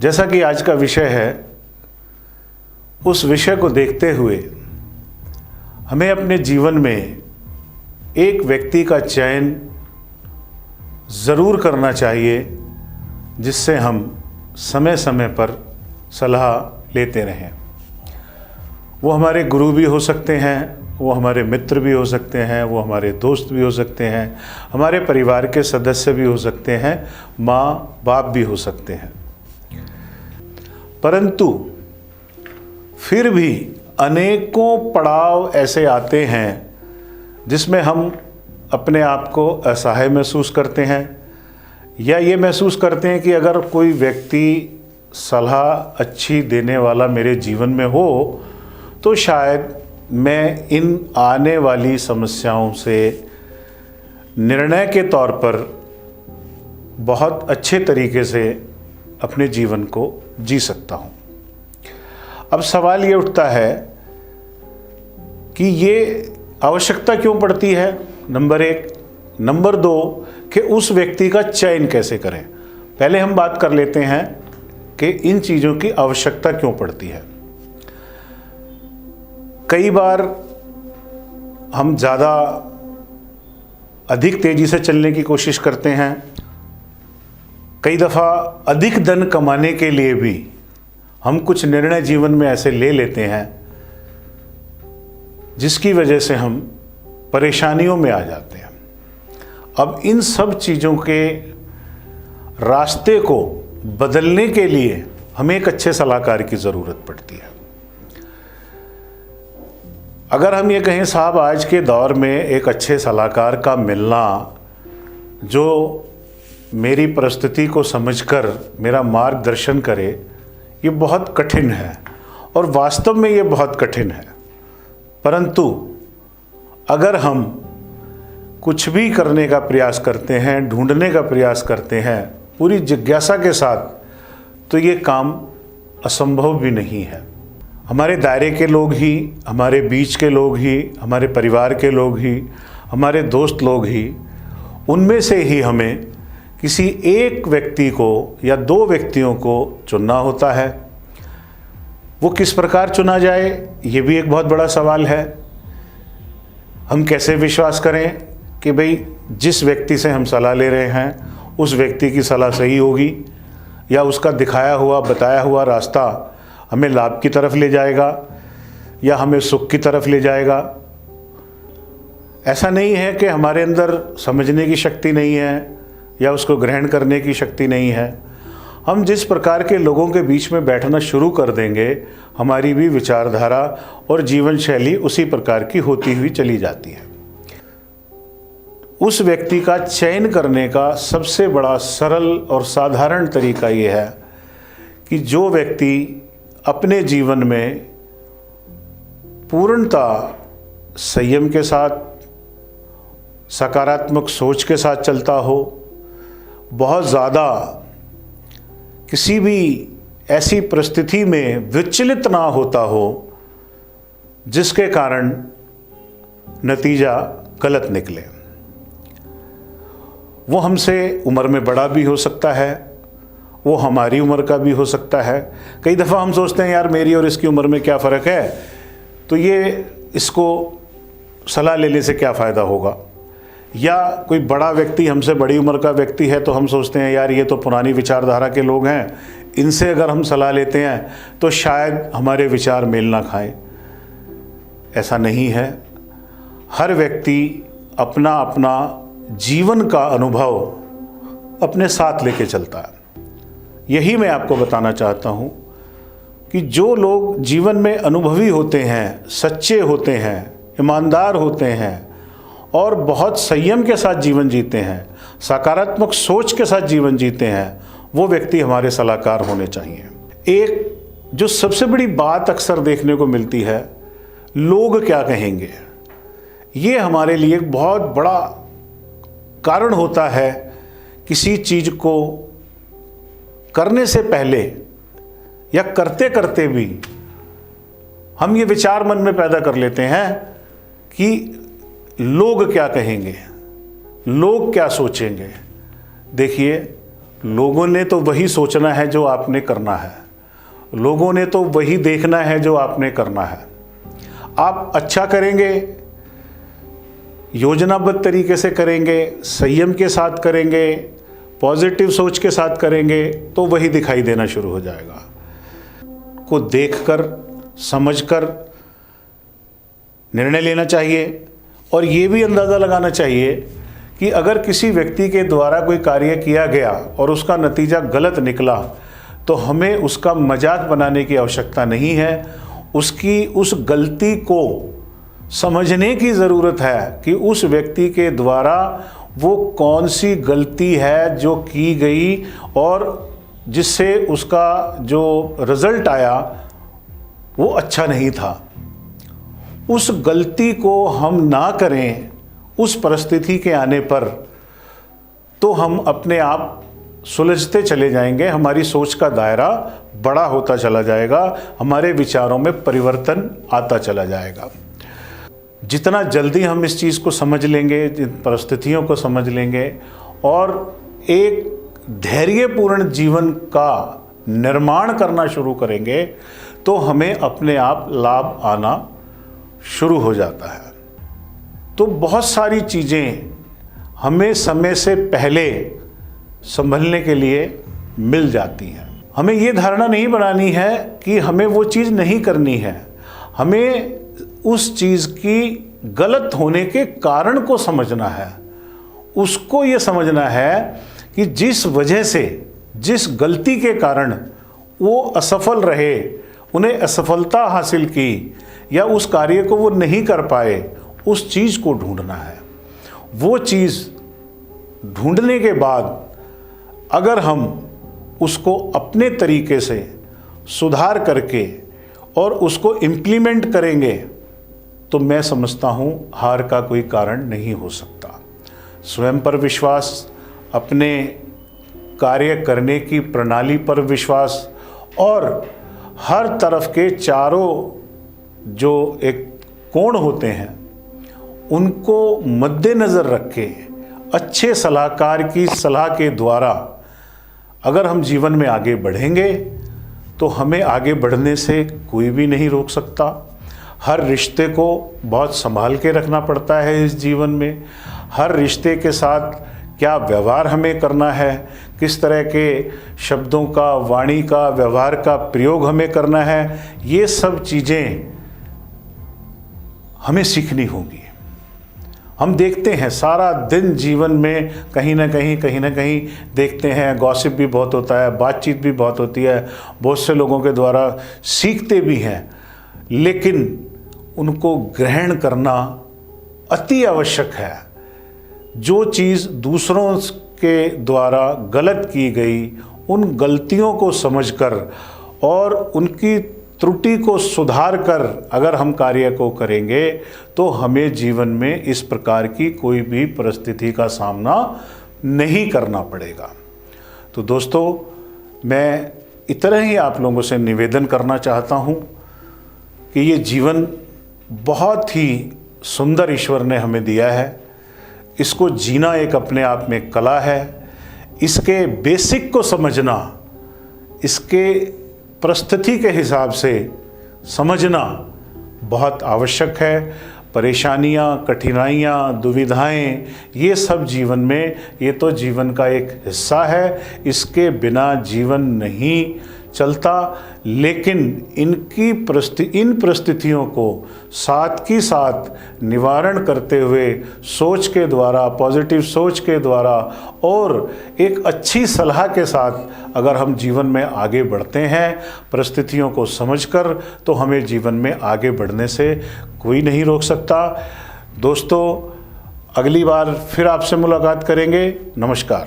जैसा कि आज का विषय है, उस विषय को देखते हुए हमें अपने जीवन में एक व्यक्ति का चयन ज़रूर करना चाहिए जिससे हम समय समय पर सलाह लेते रहें। वो हमारे गुरु भी हो सकते हैं, वो हमारे मित्र भी हो सकते हैं, वो हमारे दोस्त भी हो सकते हैं, हमारे परिवार के सदस्य भी हो सकते हैं, माँ बाप भी हो सकते हैं। परंतु फिर भी अनेकों पड़ाव ऐसे आते हैं जिसमें हम अपने आप को असहाय महसूस करते हैं या ये महसूस करते हैं कि अगर कोई व्यक्ति सलाह अच्छी देने वाला मेरे जीवन में हो तो शायद मैं इन आने वाली समस्याओं से निर्णय के तौर पर बहुत अच्छे तरीके से अपने जीवन को जी सकता हूँ। अब सवाल ये उठता है कि ये आवश्यकता क्यों पड़ती है, नंबर एक। नंबर दो कि उस व्यक्ति का चयन कैसे करें। पहले हम बात कर लेते हैं कि इन चीज़ों की आवश्यकता क्यों पड़ती है। कई बार हम ज़्यादा अधिक तेज़ी से चलने की कोशिश करते हैं, कई दफ़ा अधिक धन कमाने के लिए भी हम कुछ निर्णय जीवन में ऐसे ले लेते हैं जिसकी वजह से हम परेशानियों में आ जाते हैं। अब इन सब चीज़ों के रास्ते को बदलने के लिए हमें एक अच्छे सलाहकार की ज़रूरत पड़ती है। अगर हम ये कहें साहब, आज के दौर में एक अच्छे सलाहकार का मिलना जो मेरी परिस्थिति को समझकर मेरा मार्गदर्शन करे, ये बहुत कठिन है और वास्तव में ये बहुत कठिन है। परंतु अगर हम कुछ भी करने का प्रयास करते हैं, ढूंढने का प्रयास करते हैं पूरी जिज्ञासा के साथ, तो ये काम असंभव भी नहीं है। हमारे दायरे के लोग ही, हमारे बीच के लोग ही, हमारे परिवार के लोग ही, हमारे दोस्त लोग ही, उनमें से ही हमें किसी एक व्यक्ति को या दो व्यक्तियों को चुनना होता है। वो किस प्रकार चुना जाए, ये भी एक बहुत बड़ा सवाल है। हम कैसे विश्वास करें कि भाई जिस व्यक्ति से हम सलाह ले रहे हैं उस व्यक्ति की सलाह सही होगी या उसका दिखाया हुआ बताया हुआ रास्ता हमें लाभ की तरफ ले जाएगा या हमें सुख की तरफ ले जाएगा। ऐसा नहीं है कि हमारे अंदर समझने की शक्ति नहीं है या उसको ग्रहण करने की शक्ति नहीं है। हम जिस प्रकार के लोगों के बीच में बैठना शुरू कर देंगे, हमारी भी विचारधारा और जीवन शैली उसी प्रकार की होती हुई चली जाती है। उस व्यक्ति का चयन करने का सबसे बड़ा सरल और साधारण तरीका ये है कि जो व्यक्ति अपने जीवन में पूर्णतः संयम के साथ, सकारात्मक सोच के साथ चलता हो, बहुत ज़्यादा किसी भी ऐसी परिस्थिति में विचलित ना होता हो जिसके कारण नतीजा गलत निकले। वो हमसे उम्र में बड़ा भी हो सकता है, वो हमारी उम्र का भी हो सकता है। कई दफ़ा हम सोचते हैं यार मेरी और इसकी उम्र में क्या फ़र्क है, तो ये इसको सलाह लेने से क्या फ़ायदा होगा। या कोई बड़ा व्यक्ति, हमसे बड़ी उम्र का व्यक्ति है तो हम सोचते हैं यार ये तो पुरानी विचारधारा के लोग हैं, इनसे अगर हम सलाह लेते हैं तो शायद हमारे विचार मेल ना खाएं। ऐसा नहीं है। हर व्यक्ति अपना अपना जीवन का अनुभव अपने साथ लेके चलता है। यही मैं आपको बताना चाहता हूँ कि जो लोग जीवन में अनुभवी होते हैं, सच्चे होते हैं, ईमानदार होते हैं और बहुत संयम के साथ जीवन जीते हैं, सकारात्मक सोच के साथ जीवन जीते हैं, वो व्यक्ति हमारे सलाहकार होने चाहिए। एक जो सबसे बड़ी बात अक्सर देखने को मिलती है, लोग क्या कहेंगे, ये हमारे लिए एक बहुत बड़ा कारण होता है। किसी चीज़ को करने से पहले या करते करते भी हम ये विचार मन में पैदा कर लेते हैं कि लोग क्या कहेंगे, लोग क्या सोचेंगे। देखिए, लोगों ने तो वही सोचना है जो आपने करना है, लोगों ने तो वही देखना है जो आपने करना है। आप अच्छा करेंगे, योजनाबद्ध तरीके से करेंगे, संयम के साथ करेंगे, पॉजिटिव सोच के साथ करेंगे, तो वही दिखाई देना शुरू हो जाएगा। को देखकर, समझकर निर्णय लेना चाहिए और ये भी अंदाज़ा लगाना चाहिए कि अगर किसी व्यक्ति के द्वारा कोई कार्य किया गया और उसका नतीजा गलत निकला तो हमें उसका मजाक बनाने की आवश्यकता नहीं है। उसकी उस गलती को समझने की ज़रूरत है कि उस व्यक्ति के द्वारा वो कौन सी गलती है जो की गई और जिससे उसका जो रिज़ल्ट आया वो अच्छा नहीं था। उस गलती को हम ना करें उस परिस्थिति के आने पर, तो हम अपने आप सुलझते चले जाएंगे, हमारी सोच का दायरा बड़ा होता चला जाएगा, हमारे विचारों में परिवर्तन आता चला जाएगा। जितना जल्दी हम इस चीज़ को समझ लेंगे, जिन परिस्थितियों को समझ लेंगे और एक धैर्यपूर्ण जीवन का निर्माण करना शुरू करेंगे, तो हमें अपने आप लाभ आना शुरू हो जाता है। तो बहुत सारी चीज़ें हमें समय से पहले संभलने के लिए मिल जाती हैं। हमें ये धारणा नहीं बनानी है कि हमें वो चीज़ नहीं करनी है, हमें उस चीज़ की गलत होने के कारण को समझना है। उसको ये समझना है कि जिस वजह से, जिस गलती के कारण वो असफल रहे, उन्हें असफलता हासिल की या उस कार्य को वो नहीं कर पाए, उस चीज़ को ढूंढना है। वो चीज़ ढूंढने के बाद अगर हम उसको अपने तरीके से सुधार करके और उसको इम्प्लीमेंट करेंगे तो मैं समझता हूँ हार का कोई कारण नहीं हो सकता। स्वयं पर विश्वास, अपने कार्य करने की प्रणाली पर विश्वास और हर तरफ के चारों जो एक कोण होते हैं उनको मद्देनज़र रख के अच्छे सलाहकार की सलाह के द्वारा अगर हम जीवन में आगे बढ़ेंगे तो हमें आगे बढ़ने से कोई भी नहीं रोक सकता। हर रिश्ते को बहुत संभाल के रखना पड़ता है इस जीवन में। हर रिश्ते के साथ क्या व्यवहार हमें करना है, किस तरह के शब्दों का, वाणी का, व्यवहार का प्रयोग हमें करना है, ये सब चीज़ें हमें सीखनी होगी। हम देखते हैं सारा दिन जीवन में कहीं ना कहीं देखते हैं, गॉसिप भी बहुत होता है, बातचीत भी बहुत होती है, बहुत से लोगों के द्वारा सीखते भी हैं, लेकिन उनको ग्रहण करना अति आवश्यक है। जो चीज़ दूसरों के द्वारा गलत की गई, उन गलतियों को समझकर और उनकी त्रुटि को सुधार कर अगर हम कार्य को करेंगे तो हमें जीवन में इस प्रकार की कोई भी परिस्थिति का सामना नहीं करना पड़ेगा। तो दोस्तों, मैं इतना ही आप लोगों से निवेदन करना चाहता हूँ कि ये जीवन बहुत ही सुंदर ईश्वर ने हमें दिया है। इसको जीना एक अपने आप में कला है। इसके बेसिक को समझना, इसके परिस्थिति के हिसाब से समझना बहुत आवश्यक है। परेशानियाँ, कठिनाइयाँ, दुविधाएं, ये सब जीवन में, ये तो जीवन का एक हिस्सा है, इसके बिना जीवन नहीं चलता। लेकिन इन परिस्थितियों को साथ की साथ निवारण करते हुए सोच के द्वारा, पॉजिटिव सोच के द्वारा और एक अच्छी सलाह के साथ अगर हम जीवन में आगे बढ़ते हैं परिस्थितियों को समझकर, तो हमें जीवन में आगे बढ़ने से कोई नहीं रोक सकता। दोस्तों, अगली बार फिर आपसे मुलाकात करेंगे। नमस्कार।